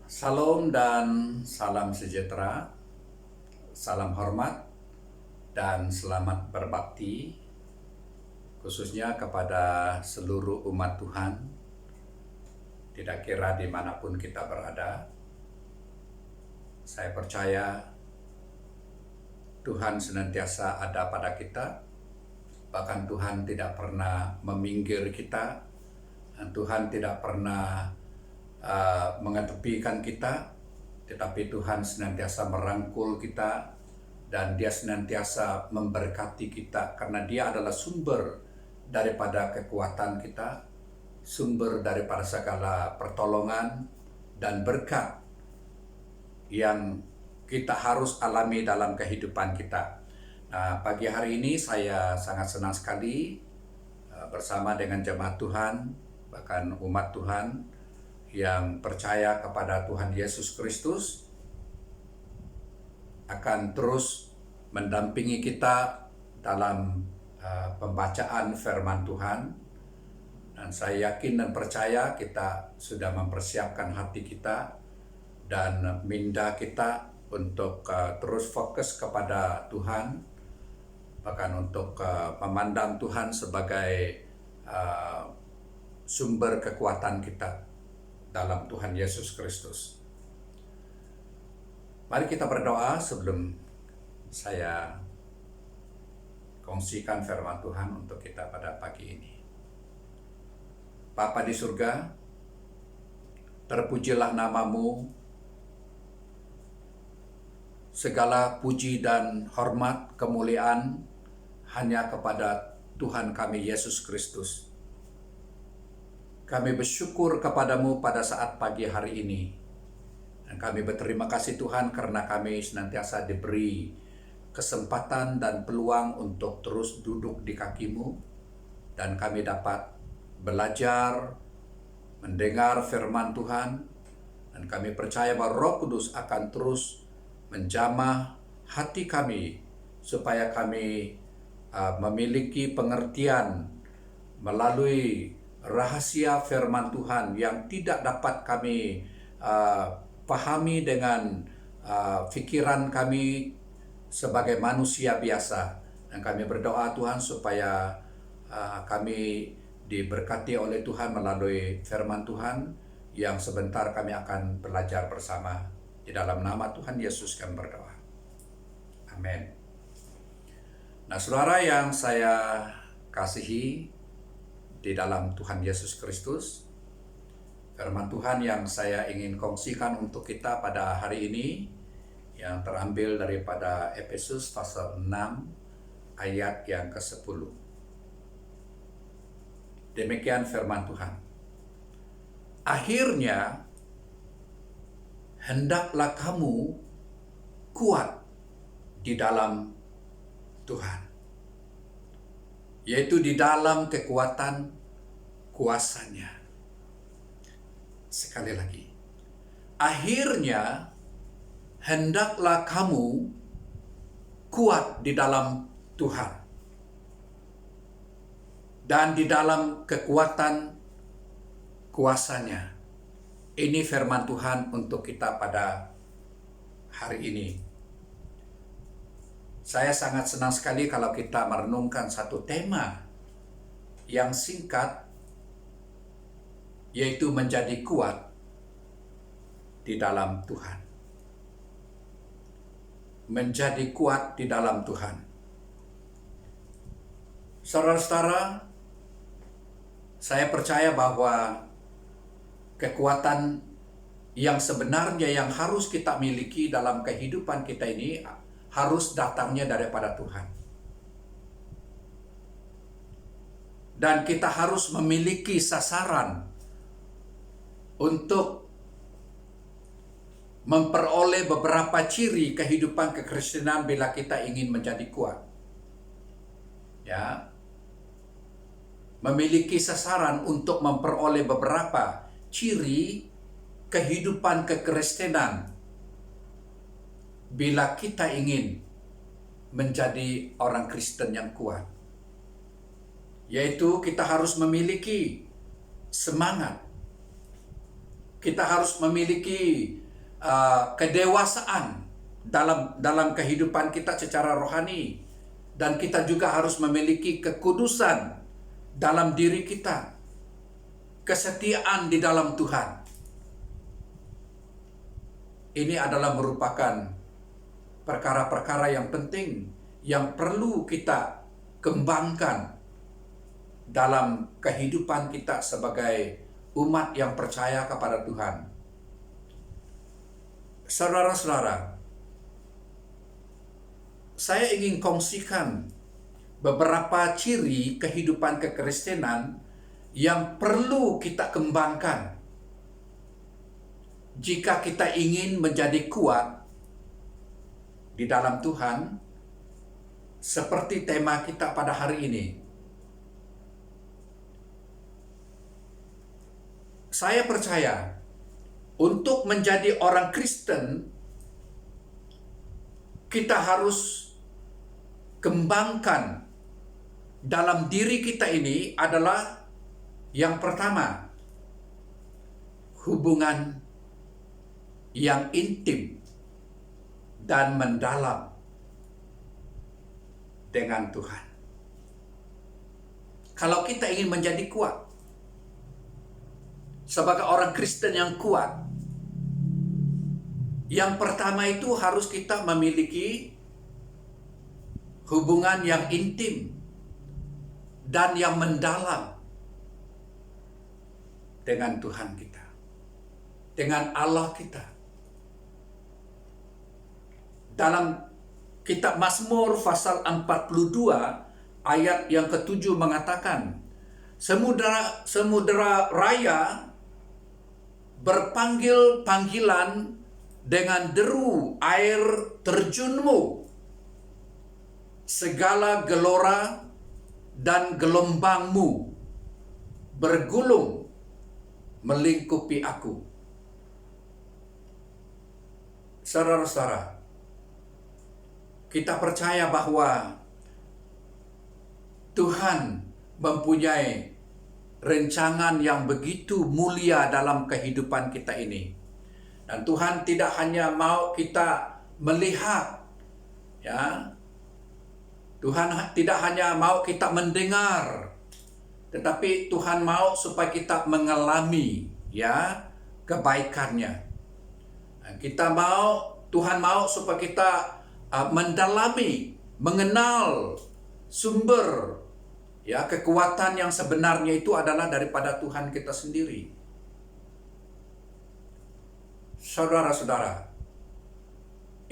Salam dan salam sejahtera, salam hormat dan selamat berbakti khususnya kepada seluruh umat Tuhan, tidak kira dimanapun kita berada. Saya percaya Tuhan senantiasa ada pada kita, bahkan Tuhan tidak pernah meminggir kita, dan Tuhan tidak pernah mengetepikan kita, tetapi Tuhan senantiasa merangkul kita dan Dia senantiasa memberkati kita karena Dia adalah sumber daripada kekuatan kita, sumber daripada segala pertolongan dan berkat yang kita harus alami dalam kehidupan kita. Nah, pagi hari ini saya sangat senang sekali bersama dengan jemaat Tuhan, bahkan umat Tuhan yang percaya kepada Tuhan Yesus Kristus akan terus mendampingi kita dalam pembacaan firman Tuhan. Dan saya yakin dan percaya kita sudah mempersiapkan hati kita dan minda kita untuk terus fokus kepada Tuhan, bahkan untuk memandang Tuhan sebagai sumber kekuatan kita dalam Tuhan Yesus Kristus. Mari kita berdoa sebelum saya kongsikan firman Tuhan untuk kita pada pagi ini. Bapa di surga, terpujilah namamu, segala puji dan hormat kemuliaan hanya kepada Tuhan kami Yesus Kristus. Kami bersyukur kepadamu pada saat pagi hari ini. Dan kami berterima kasih Tuhan karena kami senantiasa diberi kesempatan dan peluang untuk terus duduk di kakimu. Dan kami dapat belajar, mendengar firman Tuhan. Dan kami percaya bahwa Roh Kudus akan terus menjamah hati kami supaya kami memiliki pengertian melalui rahasia firman Tuhan yang tidak dapat kami pahami dengan pikiran kami sebagai manusia biasa. Dan kami berdoa Tuhan supaya kami diberkati oleh Tuhan melalui firman Tuhan yang sebentar kami akan belajar bersama. Di dalam nama Tuhan Yesus kami berdoa. Amin. Nah, saudara yang saya kasihi di dalam Tuhan Yesus Kristus, firman Tuhan yang saya ingin kongsikan untuk kita pada hari ini yang terambil daripada Efesus pasal 6 ayat yang ke-10. Demikian firman Tuhan. Akhirnya hendaklah kamu kuat di dalam Tuhan, yaitu di dalam kekuatan kuasanya. Sekali lagi, akhirnya hendaklah kamu kuat di dalam Tuhan dan di dalam kekuatan kuasanya. Ini firman Tuhan untuk kita pada hari ini. Saya sangat senang sekali kalau kita merenungkan satu tema yang singkat, yaitu menjadi kuat di dalam Tuhan. Menjadi kuat di dalam Tuhan. Saudara-saudara, saya percaya bahwa kekuatan yang sebenarnya yang harus kita miliki dalam kehidupan kita ini harus datangnya daripada Tuhan. Dan kita harus memiliki sasaran untuk memperoleh beberapa ciri kehidupan kekristenan bila kita ingin menjadi kuat. Ya. Memiliki sasaran untuk memperoleh beberapa ciri kehidupan kekristenan bila kita ingin menjadi orang Kristen yang kuat. Yaitu kita harus memiliki semangat. Kita harus memiliki kedewasaan dalam kehidupan kita secara rohani, dan kita juga harus memiliki kekudusan dalam diri kita, kesetiaan di dalam Tuhan. Ini adalah merupakan perkara-perkara yang penting yang perlu kita kembangkan dalam kehidupan kita sebagai umat yang percaya kepada Tuhan. Saudara-saudara, saya ingin kongsikan beberapa ciri kehidupan kekristenan yang perlu kita kembangkan jika kita ingin menjadi kuat di dalam Tuhan, seperti tema kita pada hari ini. Saya percaya untuk menjadi orang Kristen, kita harus kembangkan dalam diri kita ini adalah yang pertama, hubungan yang intim dan mendalam dengan Tuhan. Kalau kita ingin menjadi kuat sebagai orang Kristen yang kuat, yang pertama itu harus kita memiliki hubungan yang intim dan yang mendalam dengan Tuhan kita, dengan Allah kita. Dalam kitab Mazmur pasal 42 ayat yang ke-7 mengatakan, Samudera raya berpanggil panggilan dengan deru air terjunmu. Segala gelora dan gelombangmu bergulung melingkupi aku. Saudara-saudara, kita percaya bahwa Tuhan mempunyai rencangan yang begitu mulia dalam kehidupan kita ini. Dan Tuhan tidak hanya mau kita melihat, ya. Tuhan tidak hanya mau kita mendengar, tetapi Tuhan mau supaya kita mengalami, ya, kebaikannya. Tuhan mau supaya kita mendalami, mengenal sumber, ya, kekuatan yang sebenarnya itu adalah daripada Tuhan kita sendiri. Saudara-saudara,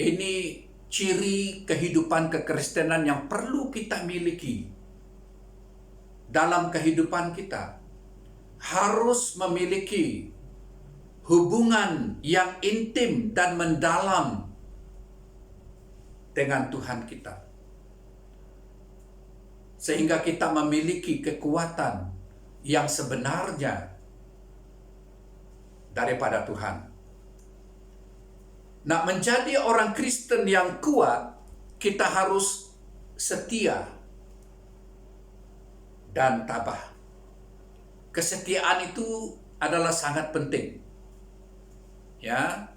ini ciri kehidupan kekristenan yang perlu kita miliki dalam kehidupan kita. Harus memiliki hubungan yang intim dan mendalam dengan Tuhan kita, sehingga kita memiliki kekuatan yang sebenarnya daripada Tuhan. Nah, menjadi orang Kristen yang kuat, kita harus setia dan tabah. Kesetiaan itu adalah sangat penting. Ya.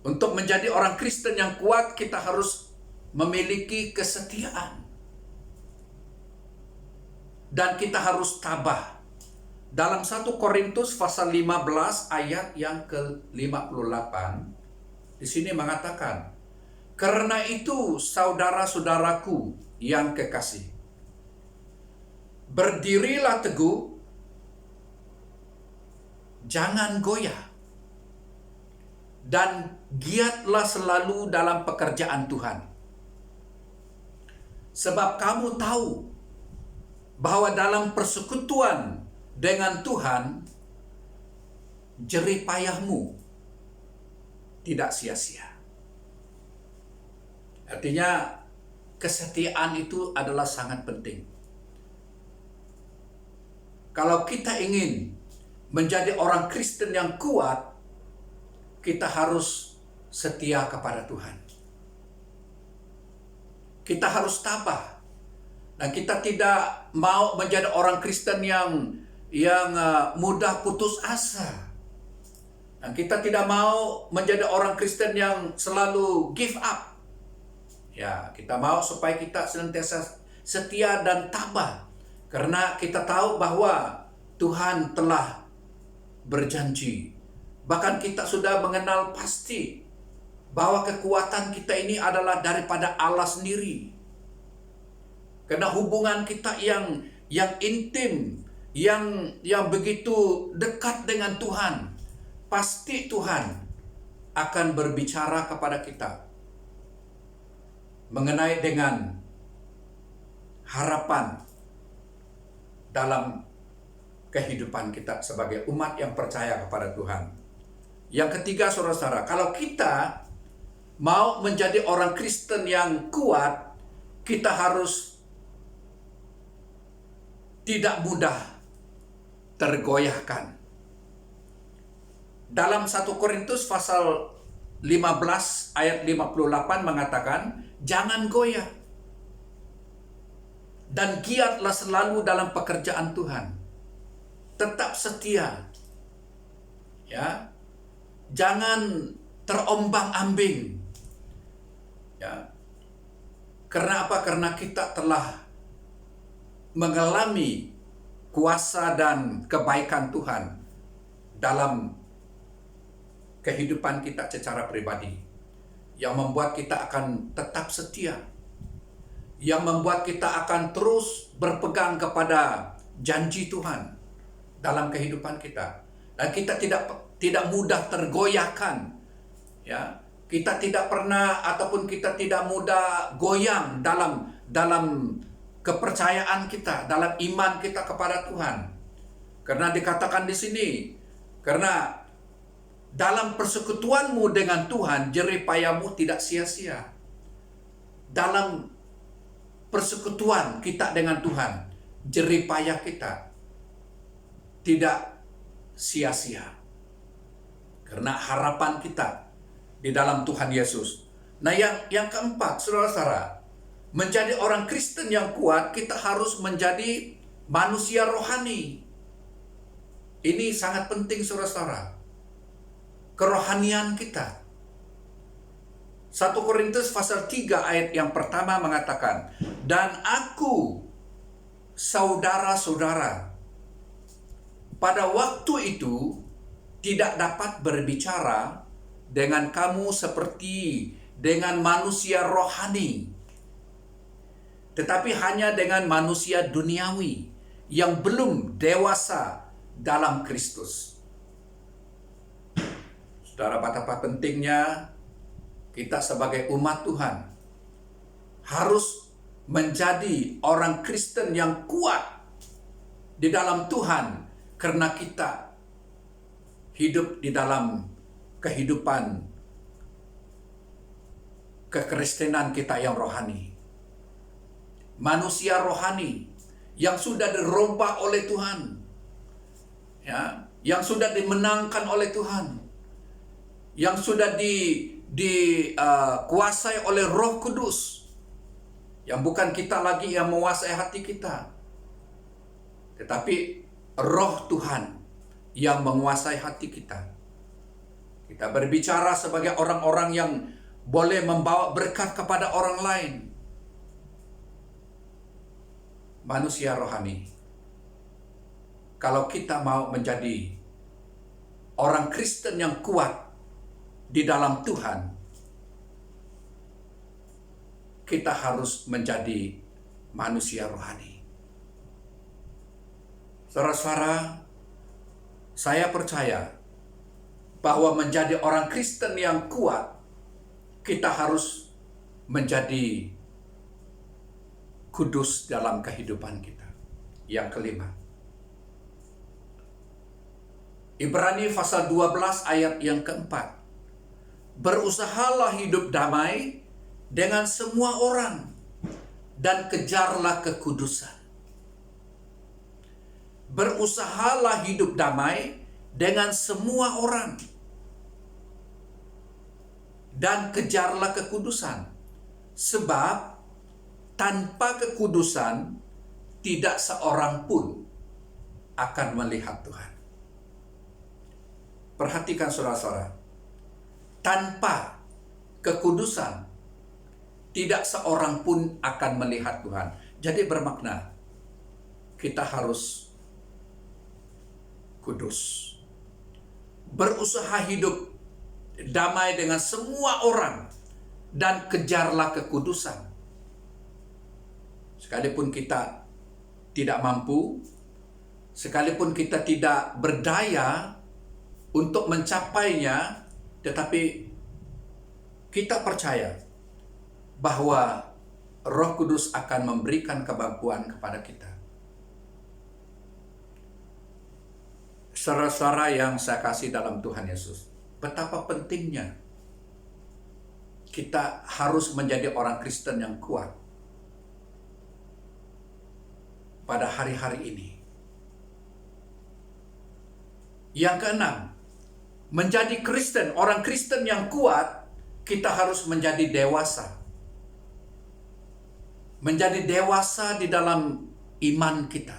Untuk menjadi orang Kristen yang kuat, kita harus memiliki kesetiaan. Dan kita harus tabah. Dalam 1 Korintus pasal 15 ayat yang ke-58, di sini mengatakan, "Karena itu, saudara-saudaraku yang kekasih, berdirilah teguh, jangan goyah, dan giatlah selalu dalam pekerjaan Tuhan. Sebab kamu tahu bahwa dalam persekutuan dengan Tuhan, jerih payahmu tidak sia-sia." Artinya, kesetiaan itu adalah sangat penting. Kalau kita ingin menjadi orang Kristen yang kuat, kita harus setia kepada Tuhan. Kita harus tabah. Dan kita tidak mau menjadi orang Kristen yang mudah putus asa. Dan kita tidak mau menjadi orang Kristen yang selalu give up. Ya, kita mau supaya kita senantiasa setia dan tabah. Karena kita tahu bahwa Tuhan telah berjanji. Bahkan kita sudah mengenal pasti bahwa kekuatan kita ini adalah daripada Allah sendiri. Karena hubungan kita yang intim, yang begitu dekat dengan Tuhan, pasti Tuhan akan berbicara kepada kita mengenai dengan harapan dalam kehidupan kita sebagai umat yang percaya kepada Tuhan. Yang ketiga, saudara-saudara, kalau kita mau menjadi orang Kristen yang kuat, kita harus tidak mudah tergoyahkan. Dalam 1 Korintus pasal 15 ayat 58 mengatakan, jangan goyah dan giatlah selalu dalam pekerjaan Tuhan. Tetap setia. Ya. Jangan terombang-ambing. Ya. Karena apa? Karena kita telah mengalami kuasa dan kebaikan Tuhan dalam kehidupan kita secara pribadi, yang membuat kita akan tetap setia, yang membuat kita akan terus berpegang kepada janji Tuhan dalam kehidupan kita, dan kita tidak mudah tergoyahkan. Ya, kita tidak pernah ataupun kita tidak mudah goyang dalam kepercayaan kita, dalam iman kita kepada Tuhan. Karena dikatakan di sini, karena dalam persekutuanmu dengan Tuhan, jerih payahmu tidak sia-sia. Dalam persekutuan kita dengan Tuhan, jerih payah kita tidak sia-sia. Karena harapan kita di dalam Tuhan Yesus. Nah, yang keempat, saudara-saudara, menjadi orang Kristen yang kuat, kita harus menjadi manusia rohani. Ini sangat penting, saudara-saudara. Kerohanian kita. 1 Korintus pasal 3 ayat yang pertama mengatakan, dan aku, saudara-saudara, pada waktu itu tidak dapat berbicara dengan kamu seperti dengan manusia rohani, tetapi hanya dengan manusia duniawi yang belum dewasa dalam Kristus. Saudara, betapa pentingnya kita sebagai umat Tuhan harus menjadi orang Kristen yang kuat di dalam Tuhan, karena kita hidup di dalam kehidupan kekristenan kita yang rohani. Manusia rohani yang sudah dirubah oleh Tuhan, ya, yang sudah dimenangkan oleh Tuhan, yang sudah dikuasai oleh Roh Kudus, yang bukan kita lagi yang menguasai hati kita, tetapi Roh Tuhan yang menguasai hati kita. Kita berbicara sebagai orang-orang yang boleh membawa berkat kepada orang lain. Manusia rohani. Kalau kita mau menjadi orang Kristen yang kuat di dalam Tuhan, kita harus menjadi manusia rohani. Saudara-saudara, saya percaya bahwa menjadi orang Kristen yang kuat, kita harus menjadi kudus dalam kehidupan kita. Yang kelima, Ibrani pasal 12 ayat yang keempat. Berusahalah hidup damai dengan semua orang dan kejarlah kekudusan. Berusahalah hidup damai dengan semua orang dan kejarlah kekudusan. Sebab tanpa kekudusan tidak seorang pun akan melihat Tuhan. Perhatikan saudara-saudara, tanpa kekudusan, tidak seorang pun akan melihat Tuhan. Jadi bermakna, kita harus kudus. Berusaha hidup damai dengan semua orang, dan kejarlah kekudusan. Sekalipun kita tidak mampu, sekalipun kita tidak berdaya untuk mencapainya, tetapi kita percaya bahwa Roh Kudus akan memberikan kemampuan kepada kita. Saudara-saudara yang saya kasih dalam Tuhan Yesus, betapa pentingnya kita harus menjadi orang Kristen yang kuat pada hari-hari ini. Yang keenam, menjadi Kristen, orang Kristen yang kuat, kita harus menjadi dewasa. Menjadi dewasa di dalam iman kita.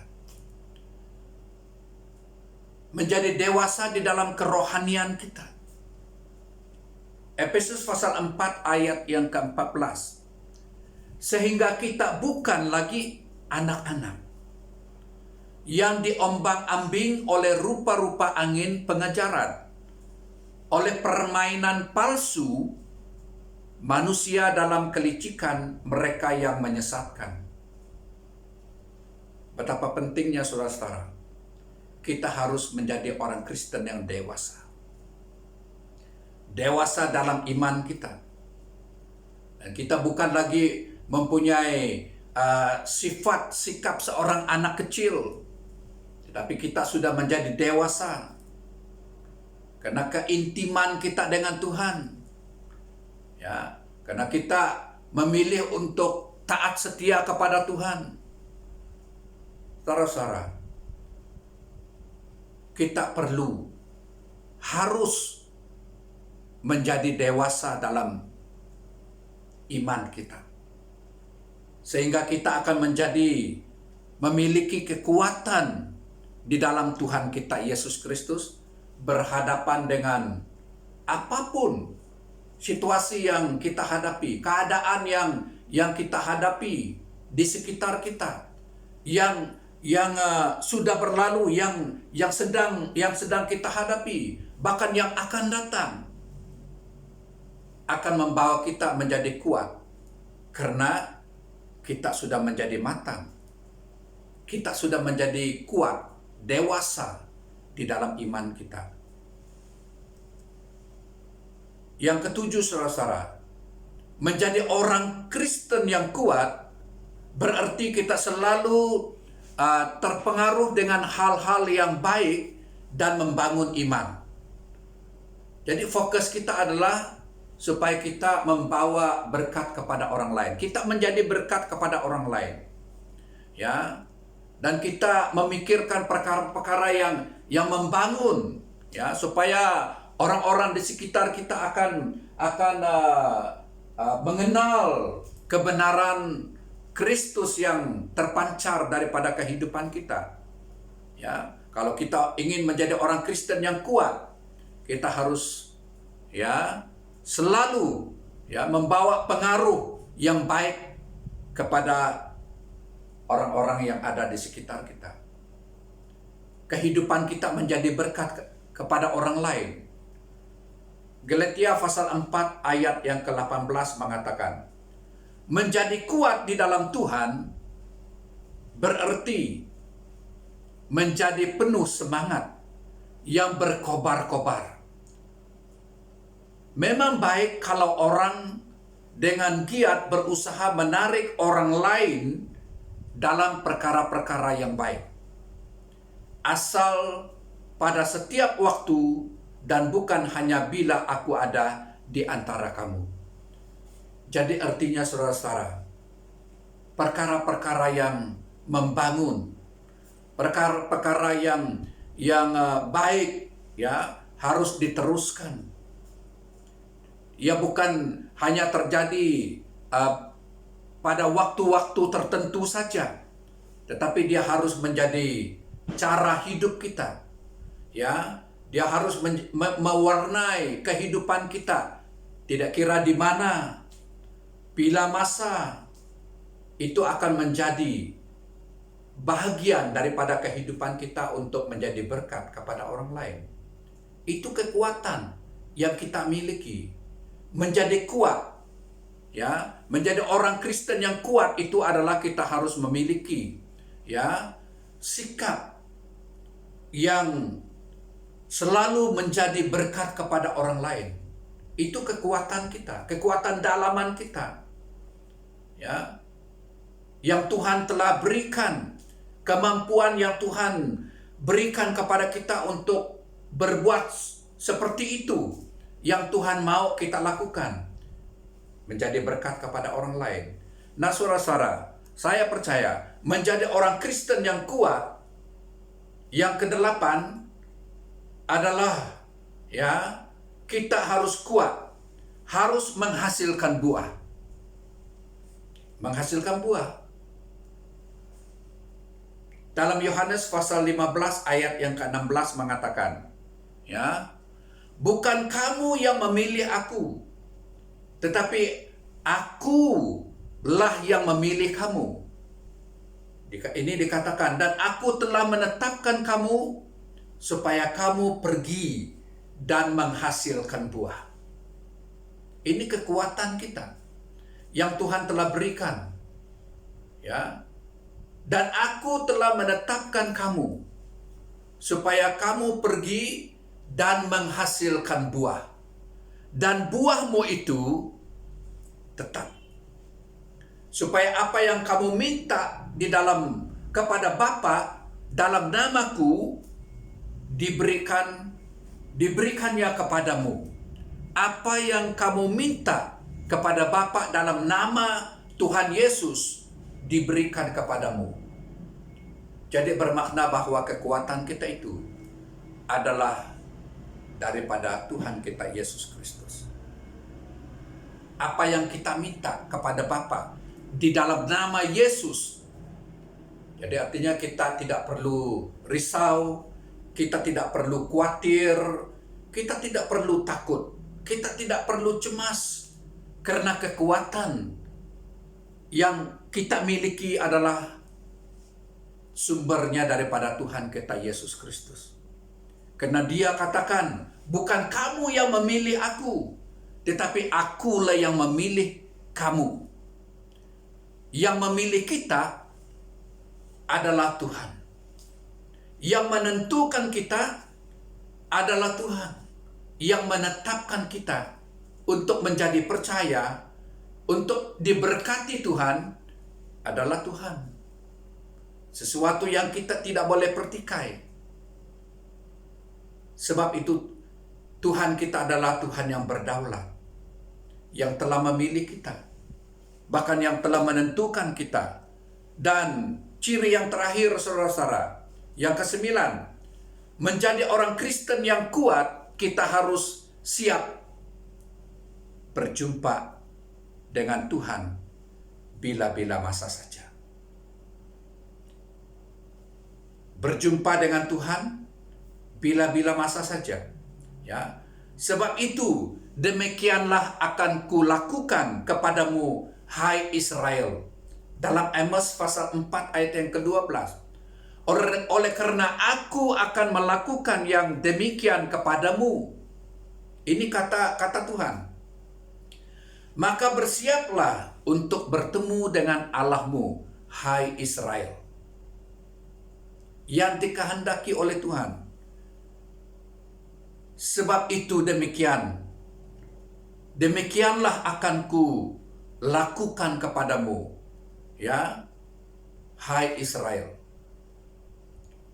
Menjadi dewasa di dalam kerohanian kita. Efesus pasal 4 ayat yang ke-14. Sehingga kita bukan lagi anak-anak yang diombang-ambing oleh rupa-rupa angin pengajaran, oleh permainan palsu manusia dalam kelicikan mereka yang menyesatkan. Betapa pentingnya saudara-saudara, kita harus menjadi orang Kristen yang dewasa. Dewasa dalam iman kita. Dan kita bukan lagi mempunyai sifat, sikap seorang anak kecil. Tetapi kita sudah menjadi dewasa. Karena keintiman kita dengan Tuhan. Ya, karena kita memilih untuk taat setia kepada Tuhan. Saudara-saudara, kita harus menjadi dewasa dalam iman kita. Sehingga kita akan memiliki kekuatan di dalam Tuhan kita Yesus Kristus, berhadapan dengan apapun situasi yang kita hadapi, keadaan yang kita hadapi di sekitar kita, yang sudah berlalu, yang sedang kita hadapi, bahkan yang akan datang, akan membawa kita menjadi kuat karena kita sudah menjadi matang. Kita sudah menjadi kuat, dewasa di dalam iman kita. Yang ketujuh, saudara-saudara, menjadi orang Kristen yang kuat berarti kita selalu terpengaruh dengan hal-hal yang baik dan membangun iman. Jadi fokus kita adalah supaya kita membawa berkat kepada orang lain. Kita menjadi berkat kepada orang lain. Ya. Dan kita memikirkan perkara-perkara yang membangun, ya, supaya orang-orang di sekitar kita akan mengenal kebenaran Kristus yang terpancar daripada kehidupan kita. Ya, kalau kita ingin menjadi orang Kristen yang kuat, kita harus selalu membawa pengaruh yang baik kepada orang-orang yang ada di sekitar kita. Kehidupan kita menjadi berkat kepada orang lain. Galatia pasal 4 ayat yang ke-18 mengatakan, menjadi kuat di dalam Tuhan berarti menjadi penuh semangat yang berkobar-kobar. Memang baik kalau orang dengan giat berusaha menarik orang lain dalam perkara-perkara yang baik. Asal pada setiap waktu dan bukan hanya bila aku ada di antara kamu. Jadi artinya saudara-saudara, perkara-perkara yang membangun, perkara-perkara yang baik, ya, harus diteruskan. Ya, bukan hanya terjadi pada waktu-waktu tertentu saja, tetapi dia harus menjadi cara hidup kita, ya, Dia harus mewarnai kehidupan kita. Tidak kira di mana, bila masa, itu akan menjadi bahagian daripada kehidupan kita untuk menjadi berkat kepada orang lain. Itu kekuatan yang kita miliki. Menjadi kuat, ya, menjadi orang Kristen yang kuat itu adalah kita harus memiliki, ya, sikap yang selalu menjadi berkat kepada orang lain. Itu kekuatan kita, kekuatan dalaman kita, ya, yang Tuhan telah berikan, kemampuan yang Tuhan berikan kepada kita untuk berbuat seperti itu yang Tuhan mau kita lakukan, menjadi berkat kepada orang lain. Nah, saudara-saudara, saya percaya menjadi orang Kristen yang kuat, yang kedelapan adalah, ya, kita harus kuat, harus menghasilkan buah. Menghasilkan buah. Dalam Yohanes pasal 15 ayat yang ke-16 mengatakan, ya, bukan kamu yang memilih aku, tetapi akulah yang memilih kamu. Ini dikatakan, dan aku telah menetapkan kamu supaya kamu pergi dan menghasilkan buah. Ini kekuatan kita yang Tuhan telah berikan, ya. Dan aku telah menetapkan kamu supaya kamu pergi dan menghasilkan buah. Dan buahmu itu tetap. Supaya apa yang kamu minta kepada Bapa dalam namaku diberikannya kepadamu. Apa yang kamu minta kepada Bapa dalam nama Tuhan Yesus diberikan kepadamu. Jadi bermakna bahwa kekuatan kita itu adalah daripada Tuhan kita Yesus Kristus. Apa yang kita minta kepada Bapa di dalam nama Yesus. Jadi artinya kita tidak perlu risau, kita tidak perlu khawatir, kita tidak perlu takut, kita tidak perlu cemas, karena kekuatan yang kita miliki adalah sumbernya daripada Tuhan kita Yesus Kristus. Karena Dia katakan, bukan kamu yang memilih aku, tetapi akulah yang memilih kamu. Yang memilih kita adalah Tuhan. Yang menentukan kita adalah Tuhan. Yang menetapkan kita untuk menjadi percaya, untuk diberkati Tuhan adalah Tuhan. Sesuatu yang kita tidak boleh pertikai. Sebab itu Tuhan kita adalah Tuhan yang berdaulat, yang telah memilih kita, bahkan yang telah menentukan kita. Dan ciri yang terakhir, saudara-saudara, yang ke-9, menjadi orang Kristen yang kuat, kita harus siap berjumpa dengan Tuhan bila-bila masa saja. Berjumpa dengan Tuhan bila-bila masa saja, ya. Sebab itu demikianlah akan kulakukan kepadamu, hai Israel. Dalam Amos pasal 4 ayat yang ke-12. Oleh karena aku akan melakukan yang demikian kepadamu. Ini kata Tuhan. Maka bersiaplah untuk bertemu dengan Allahmu, hai Israel, yang dikehendaki oleh Tuhan. Sebab itu demikianlah akan ku lakukan kepadamu, ya, hai Israel.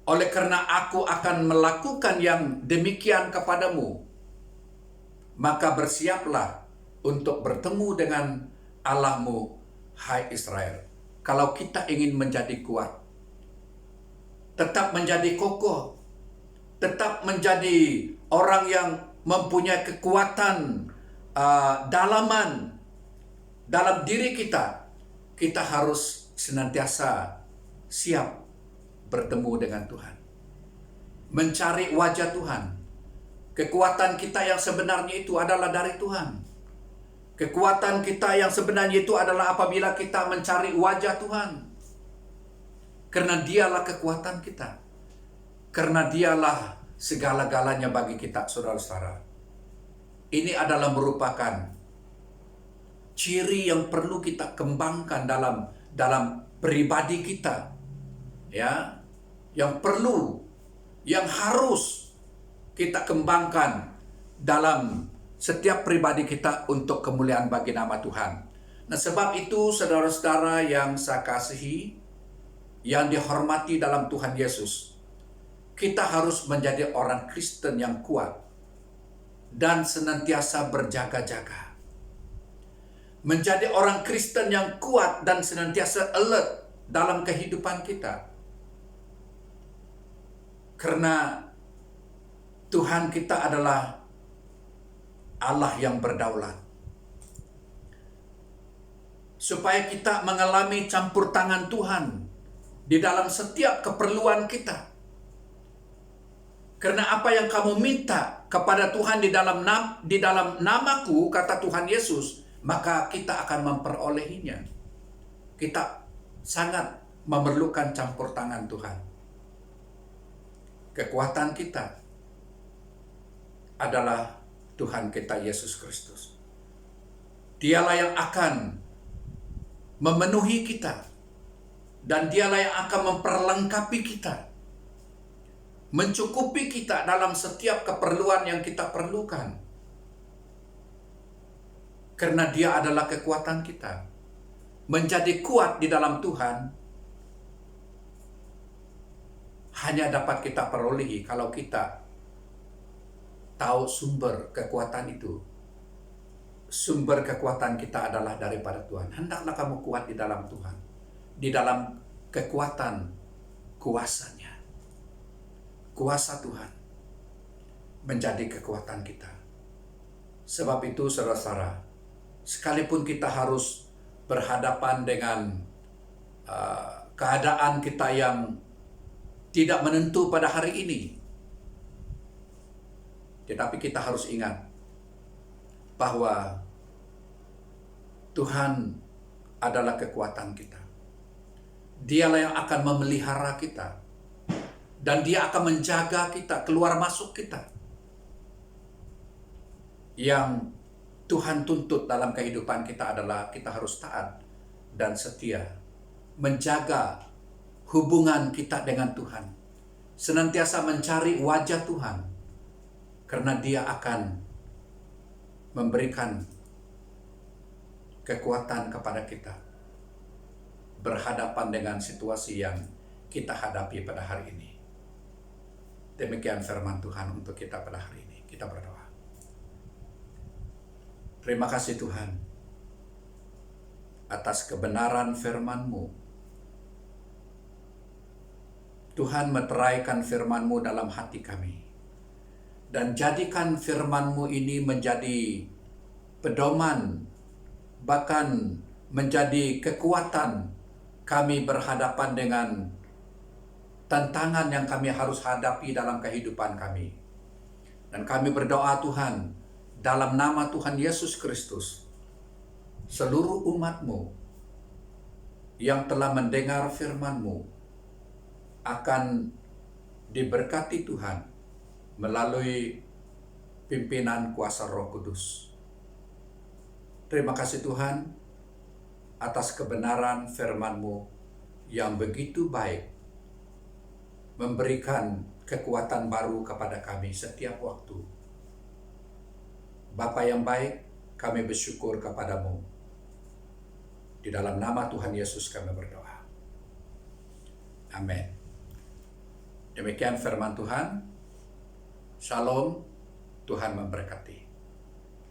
Oleh karena aku akan melakukan yang demikian kepadamu, maka bersiaplah untuk bertemu dengan Allahmu, hai Israel. Kalau kita ingin menjadi kuat, tetap menjadi kokoh, tetap menjadi orang yang mempunyai kekuatan dalaman dalam diri kita, kita harus senantiasa siap bertemu dengan Tuhan, mencari wajah Tuhan, Kekuatan kita yang sebenarnya itu adalah dari Tuhan. Kekuatan kita yang sebenarnya itu adalah apabila kita mencari wajah Tuhan. Karena dialah kekuatan kita. Karena dialah segala-galanya bagi kita, saudara-saudara. Ini adalah merupakan ciri yang perlu kita kembangkan dalam pribadi kita. Ya, yang perlu, yang harus kita kembangkan dalam setiap pribadi kita untuk kemuliaan bagi nama Tuhan. Nah, sebab itu saudara-saudara yang saya kasihi, yang dihormati dalam Tuhan Yesus, kita harus menjadi orang Kristen yang kuat dan senantiasa berjaga-jaga. Menjadi orang Kristen yang kuat dan senantiasa alert dalam kehidupan kita. Karena Tuhan kita adalah Allah yang berdaulat. Supaya kita mengalami campur tangan Tuhan di dalam setiap keperluan kita. Karena apa yang kamu minta kepada Tuhan di dalam namaku, kata Tuhan Yesus, maka kita akan memperolehinya. Kita sangat memerlukan campur tangan Tuhan. Kekuatan kita adalah Tuhan kita Yesus Kristus. Dialah yang akan memenuhi kita, dan dialah yang akan memperlengkapi kita, mencukupi kita dalam setiap keperluan yang kita perlukan. Karena dia adalah kekuatan kita. Menjadi kuat di dalam Tuhan hanya dapat kita perolehi kalau kita tahu sumber kekuatan itu. Sumber kekuatan kita adalah daripada Tuhan. Hendaklah kamu kuat di dalam Tuhan, di dalam kekuatan kuasanya. Kuasa Tuhan menjadi kekuatan kita. Sebab itu saudara-saudara, sekalipun kita harus berhadapan dengan keadaan kita yang tidak menentu pada hari ini, tetapi kita harus ingat bahwa Tuhan adalah kekuatan kita. Dialah yang akan memelihara kita, dan dia akan menjaga kita, keluar masuk kita. Yang Tuhan tuntut dalam kehidupan kita adalah kita harus taat dan setia, menjaga hubungan kita dengan Tuhan, senantiasa mencari wajah Tuhan, karena dia akan memberikan kekuatan kepada kita berhadapan dengan situasi yang kita hadapi pada hari ini. Demikian firman Tuhan untuk kita pada hari ini. Kita berdoa. Terima kasih Tuhan atas kebenaran firman-Mu. Tuhan, meteraikan firman-Mu dalam hati kami. Dan jadikan firman-Mu ini menjadi pedoman, bahkan menjadi kekuatan kami berhadapan dengan tantangan yang kami harus hadapi dalam kehidupan kami. Dan kami berdoa Tuhan, dalam nama Tuhan Yesus Kristus, seluruh umat-Mu yang telah mendengar firman-Mu akan diberkati Tuhan melalui pimpinan kuasa Roh Kudus. Terima kasih Tuhan atas kebenaran firman-Mu yang begitu baik, memberikan kekuatan baru kepada kami setiap waktu. Bapa yang baik, kami bersyukur kepadamu. Di dalam nama Tuhan Yesus kami berdoa. Amin. Demikian firman Tuhan. Shalom, Tuhan memberkati.